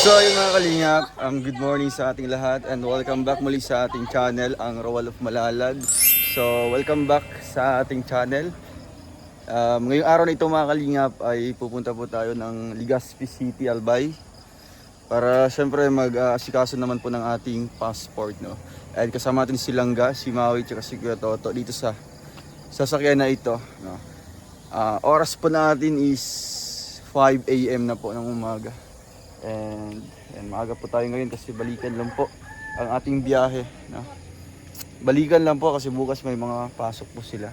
So yung mga kalingap, good morning sa ating lahat and welcome back muli sa ating channel, ang Roal of Malalag. So welcome back sa ating channel. Ngayong araw na ito mga kalingap ay pupunta po tayo ng Legazpi City, Albay. Para syempre mag-asikaso naman po ng ating passport, no? And kasama natin si Langga, si Maui, at si Kuya Toto dito sa sasakyan na ito, no? Oras po natin is 5 AM na po ng umaga. And maaga po tayo ngayon kasi balikan lang po ang ating biyahe, no? Balikan lang po kasi bukas may mga pasok po sila.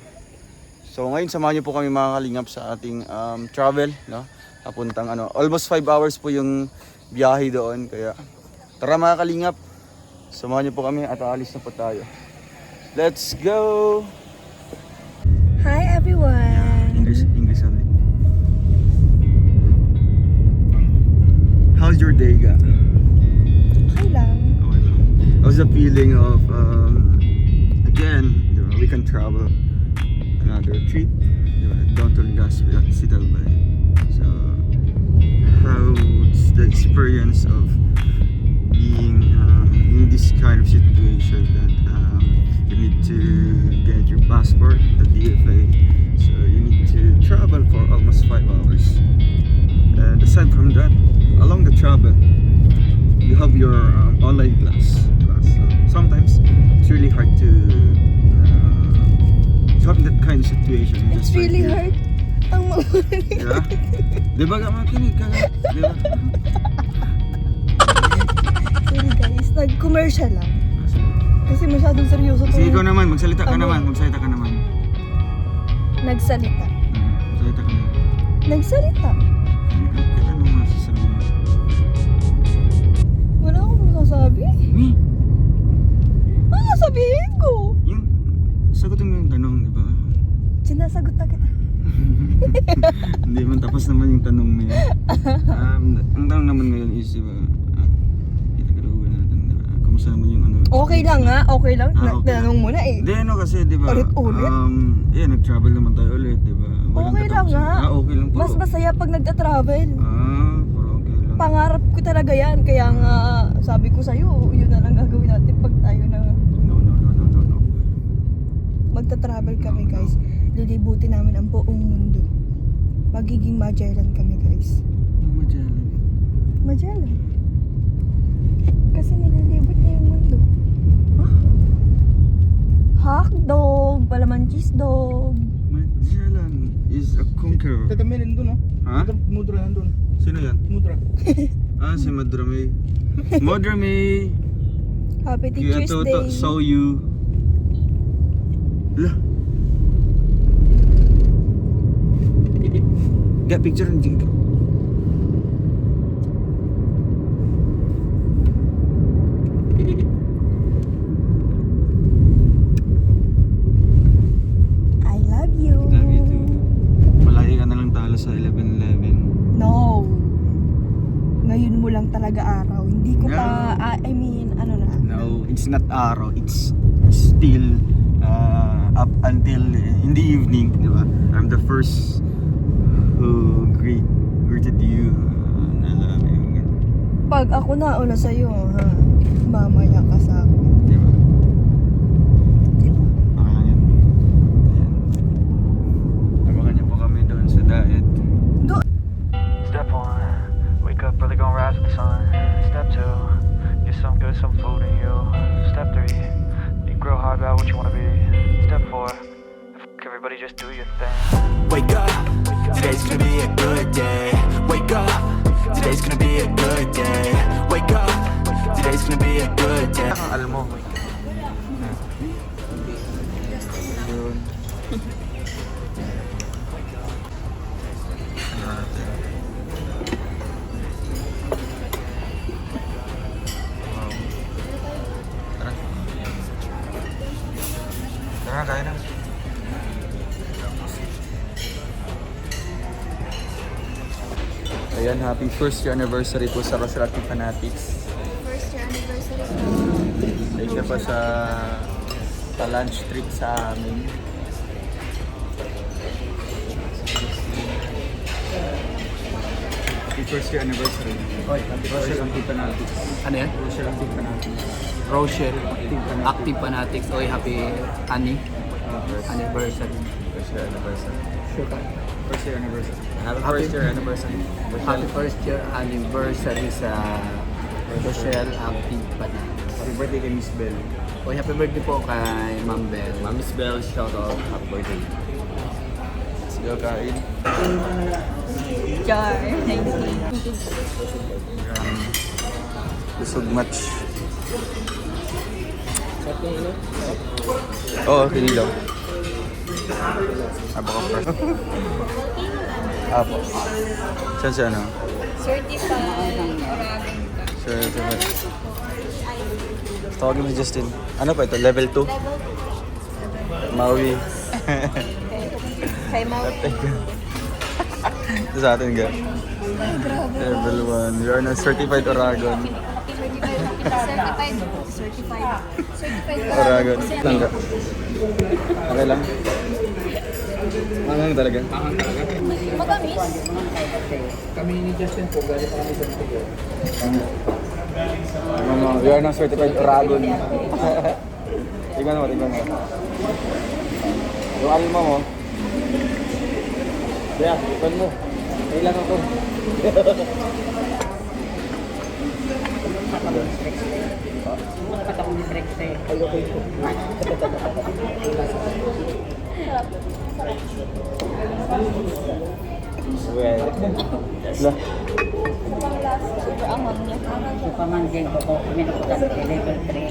So ngayon samahan niyo po kami mga kalingap sa ating travel, no? Papuntang almost 5 hours po yung biyahe doon, kaya tara mga kalingap, samahan niyo po kami at aalis na po tayo. Let's go! Hi everyone! English only. How's your day, Ga? Okay lang. Okay lang. How's the feeling of again, we can travel another trip, down to Legazpi City, Albay. So how's the experience of being in this kind of situation that you need to get your passport, the DFA, so you need to travel for almost 5 hours. And aside from that, along the travel, you have your online class. So sometimes it's really hard to have that kind of situation. It's just really like hard. Ang mamulit. Yeah? Diba ka makinig ka? Diba? Sorry guys, nag-commercial lang. Kasi masyadong seryoso to. Sige, ikaw naman, magsalita ka naman. Magsalita ka naman. Nagsalita. Magsalita ka naman. Nagsalita. Kailan mo masasabi mo? Wala akong masasabi. Ano sasabihin ko? Yung, sagutin mo yung tanong, diba? Sinasagot na kita. Hindi man, tapos naman yung tanong mo yun. Ang tanong naman ngayon is, diba, kita kalugan natin, diba? Kamusta naman yung Okay lang nga, okay lang. Okay. Tanong mo na eh. Hindi, kasi, diba? Ulit-ulit? Nag-travel naman tayo ulit, diba? Walang Okay lang katapusan. nga. Okay lang po. Mas masaya pag nagta-travel. Pero okay lang. Pangarap ko talaga yan. Kaya nga, sabi ko sa'yo, yun na lang gagawin natin pag tayo na No. magta-travel kami guys. Lilibutin namin ang buong mundo. Magiging Magellan kami guys. Magellan. Magellan? Kasi nililibot niya yung mundo. Hotdog, palaman cheese dog. Magellan is a conqueror. Tatamin nandun, no? Ha? Mudra nandun. Sino yan? Mudra. Si Madrame. Madrame. Happy Kuya Teacher's Toto Day. saw you. Lah. Get picture ng jig. I love you. Love you too. Palagi ka na lang talo sa 11-11. No. Ngayon mo lang talaga araw. Hindi ko pa, I mean, ano na. No, it's not araw. It's still up until in the evening, di ba? I'm the first who greeted you. I love you. Pag ako nauna sa'yo, ha, mamaya ka sa akin. Di ba? Di ba? Okay lang yan. Ayan. Abangan niyo po kami doon sa diet. Step 1, wake up early, gonna rise with the sun. Step 2, get some good, some food in you. Step 3, you grow hard about what you wanna be. Step 4, everybody just do your thing. Wake up, today's gonna be a good day. Wake up, today's gonna be a good day. Wake up, today's gonna be a good day. Alam mo. Yun. Tara, kaya na. Ayan, happy first year anniversary po sa Rosarati Fanatics. First year anniversary. Thank you pa sa lunch trip sa amin. Happy first year anniversary. Oy, happy birthday. Rochelle Active Fanatics. Ano yan? Rochelle Active Fanatics. Rochelle, Active Fanatics. Oy, happy anniversary. First year anniversary. Sure ka? First year anniversary. Happy Happy- first year anniversary. Happy first year anniversary sa Rochelle Active Fanatics. Happy birthday kay Miss Bell. Oy, happy birthday po kay Ma'am Bell. Miss Bell, shout out. Happy birthday. Let's go, kain. Char. Busog match. Oo, kinilaw. Apaka-fresh. Apo. Saan siya, ano? Certified Oragon ka. Certified. Tawagin mo si Justin. Ano pa ito? Level 2? Maui. Kay Mau. Ito sa atin, ga. Level 1. We are na Certified Oragon. Certified Oragon. Langga. Okay lang? Mangang talaga? Magamis. Kami ni Justin po, galing kami sa Tigo. We are na Certified Oragon. Tingnan mo, tingnan mo. Yung alma mo. Kaya, ipan mo. Kailan ako. Well, lah. Super amang niya. Pamangkin ko po, minukutan sa level 3.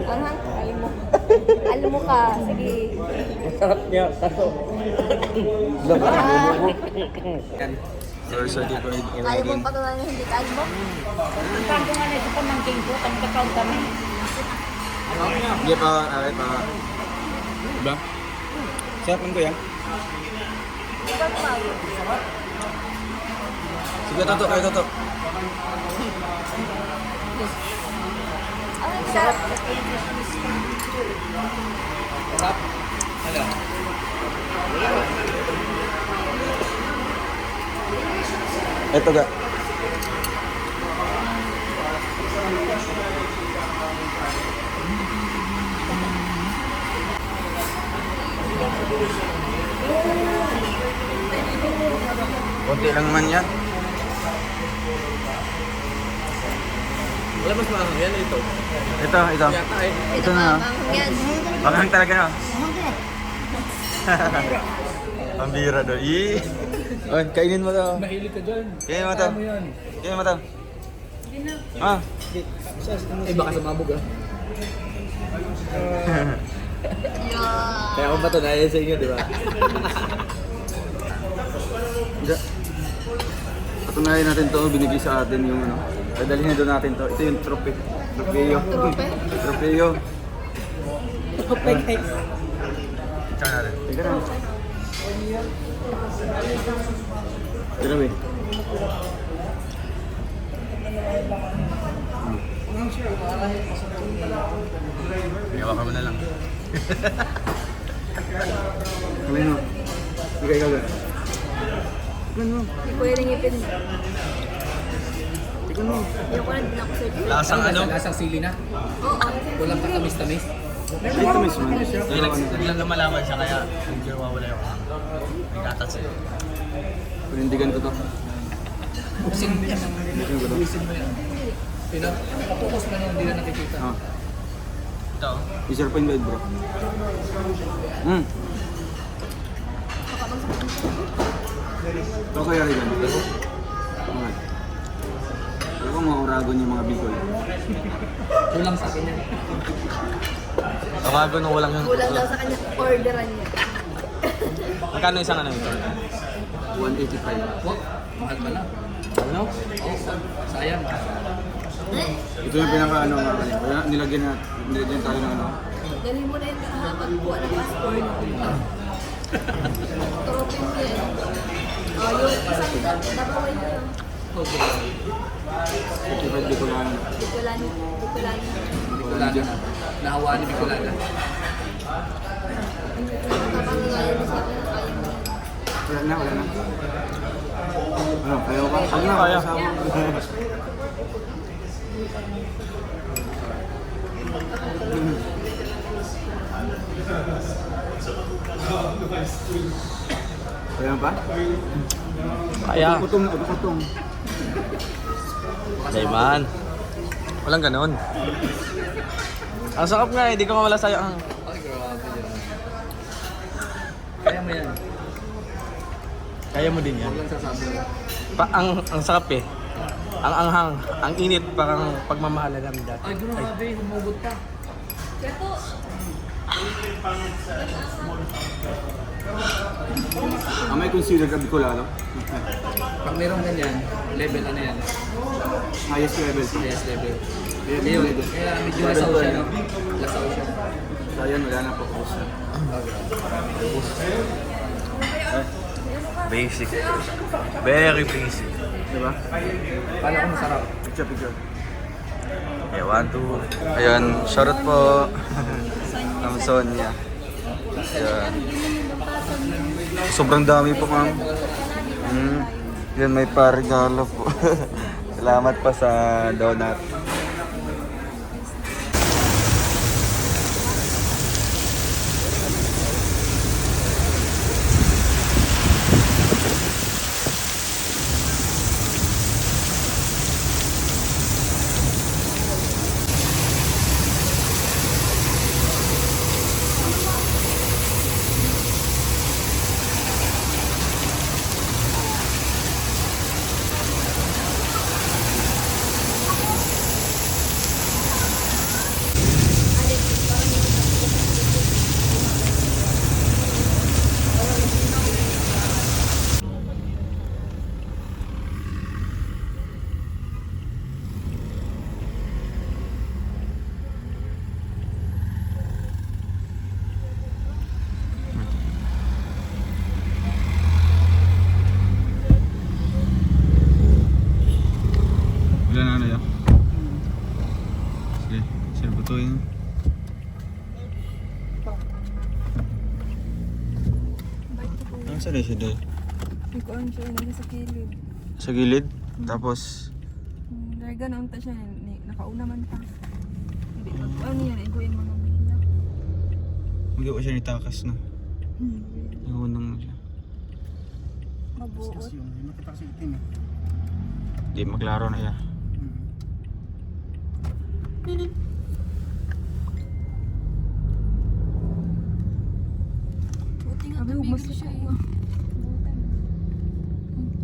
Anghang. Alam mo ka. Sige. Masarap niya, kaso. We're Certified Alam mo Oragon. patuloy na hindi ka alam mo? Ang tanto nga na ito pamangkin ko, pagkakaw kami. Hindi pa, okay pa. Ba? Sarap man ko yan. Ibang Mau. Sige, Toto, kayo Toto. Ang sarap. Ito ga. Konti lang man yan. Wala mas maangang yan ito. Ito. Yata eh. Ito na. Ang yan. Panghang talaga na. Pambira do. Oy, kainin mo to. Mahilig ka dyan. Kainin mo to. Ano yan? Kainin mo to. Ah. Eh, baka sumabog ah. Yeah. Kaya kung patunayan sa inyo, di ba? Hindi. Patunayan natin to, binigay sa atin yung ano. Dadalhin na doon natin to. Ito yung trophy. Trofeo. Trope? Trofeo. Okay guys. Ikaw natin. Ikaw na. Ikaw na. Iyawa ka mo na lang. Kamay mo. Ikaw. Hindi ko yan ang ngipin. Ikaw mo. Hindi ko lang din ako certified. Lasang ano? Lasang sili na. Oo. Walang katamis-tamis. Dito mismo. Biglang na malaman siya kaya hindi mawala yung may gatas eh. Panindigan ko to. Usin mo yan. Panindigan ko to. Usin mo yan. Focus mo na hindi na nakikita. Ah. Ito, Isa pa yung bed, bro. Okay, Arigan. Okay. Alam ko mga Oragon yung mga Bicol. Kulang sa akin yan. tawago nung walang yung... Kulang daw sa kanya, orderan niya. Magkano isang ano ito? 185. Wag, mahal pala. Ano? Oo, sayang. Ito yung pinaka ano nga. Kaya nilagyan tayo ng ano. Dalhin mo na yun sa pagkuha ng passport. Tropin mo yan. Yung isang napaway mo yun. Okay. 55 Bicolano. Bicolani. Bicolana. Nahawa ni Bicolana. Kapag ngayon mo sa akin, kaya mo yan. Wala na. Ano, kaya ba? Kaya. Kaya ba? Kaya. Putong. Dayman. Walang ganon. Ang sakap nga eh, di ko mawala sa'yo ang... Kaya mo yan. Kaya mo din yan. Huwag lang sasabi. Ang sakap eh. Ang anghang, ang init, parang pagmamahala namin dati. Ay, grabe, humugot pa. May consider ka Bicolano? Pag mayroong ganyan, level ano yan? Highest level. Highest level. Kaya Kaya medyo lasaw siya, no? Lasaw siya. Ayan, wala na po. Basic. Very basic. Diba? Kala ko masarap. Picture. Okay, 1, 2. Ayan, shoutout po. Ma'am Sonia. Ayan. Sobrang dami po, ma'am. Yan, may parigalo po. Salamat pa sa donut. Ilan na yan? Sige, serbutuin. Ano saan siya dahil? Hindi ko alam siya, nasa sa kilid. Sa gilid? Tapos, Dahil ganoon ta siya, nakauna man pa. Hindi, ano yan, iguin mga biyak. hindi ko siya nitakas na. Yung unang na siya. Mabuot. Hindi, maklaro na yan. Buti nga tumigil siya eh.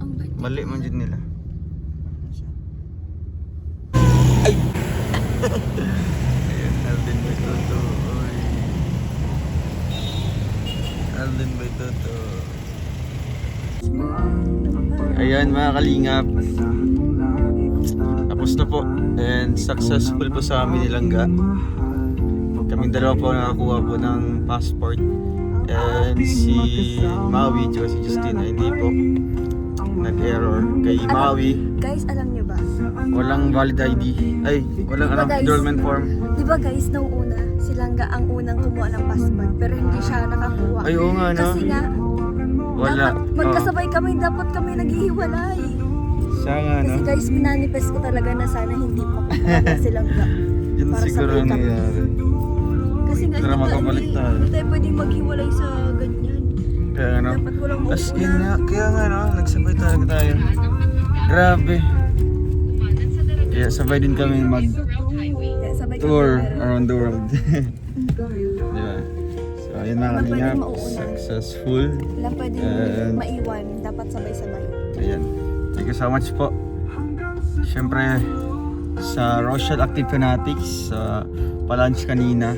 Ang bait. Mali man dyan nila. Ayan, Alvin by Toto. Oy. Alvin by Toto. Ayan mga kalingap. Tapos na po. And successful po sa amin nilangga. Kaming dalawa po nakakuha po ng passport. And si Maui at si Justina hindi po nag-error. Kay Maui, Guys, alam niyo ba? walang valid ID. Ay, walang Diba, guys? enrollment form. Di ba guys, nung una, si Langga ang unang kumuha ng passport pero hindi siya nakakuha. Ay, oo nga, no? Kasi nga, Wala. dapat magkasabay kami, dapat kami naghihiwalay. Siya nga, no? Kasi guys, minanifest ko talaga na sana hindi pa kumuha si Langga. Yun para siguro sabay ang kami. nangyari. Kasi guys, Para makabalik tayo. hindi tayo pwedeng maghiwalay sa ganyan. Kaya ano? Dapat walang As in mauuna. nga, kaya nga no, nagsabay talaga tayo. Grabe. Kaya sabay din kami Kaya sabay kami mag-tour pero around the world. Diba? So, ayun mga Walang kalingap. pwedeng mauuna. Successful. walang pwedeng And- maiwan. Dapat sabay-sabay. Ayan. Thank you so much po. Siyempre, sa Rochelle Active Fanatics, sa pa-lunch kanina.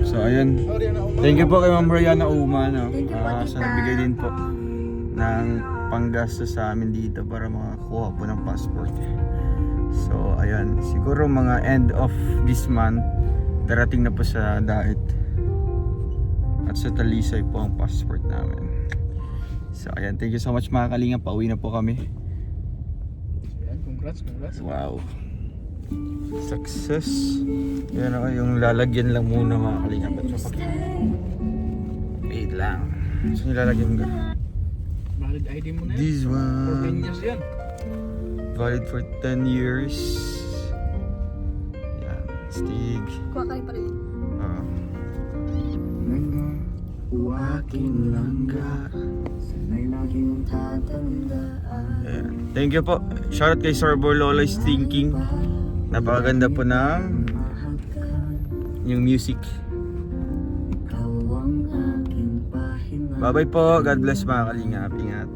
So, ayun. Thank you po kay Ma'am Brianna Uma, no? Thank you po, Sa tita. nagbigay din po ng panggastos sa amin dito para makakuha po ng passport. So, ayun. Siguro mga end of this month, darating na po sa Daet. At sa Talisay po ang passport namin. So, ayan. Thank you so much mga kalingap. Pauwi na po kami. Congrats. Wow. Success. Yan ako yung lalagyan lang muna mga kalingap. At wait lang. So nilalagyan ko. Valid ID mo na This one. years yan. Valid for 10 years. Yan. Stig. Kuha kayo pa rin. Aking langga, sana'y laging tatandaan. Ayan. Thank you po. Shoutout kay Sorbo Lolo's Thinking. Napakaganda po ng yung music. Ikaw ang aking pahinga. Bye bye po. God bless mga kalingap. Ingat.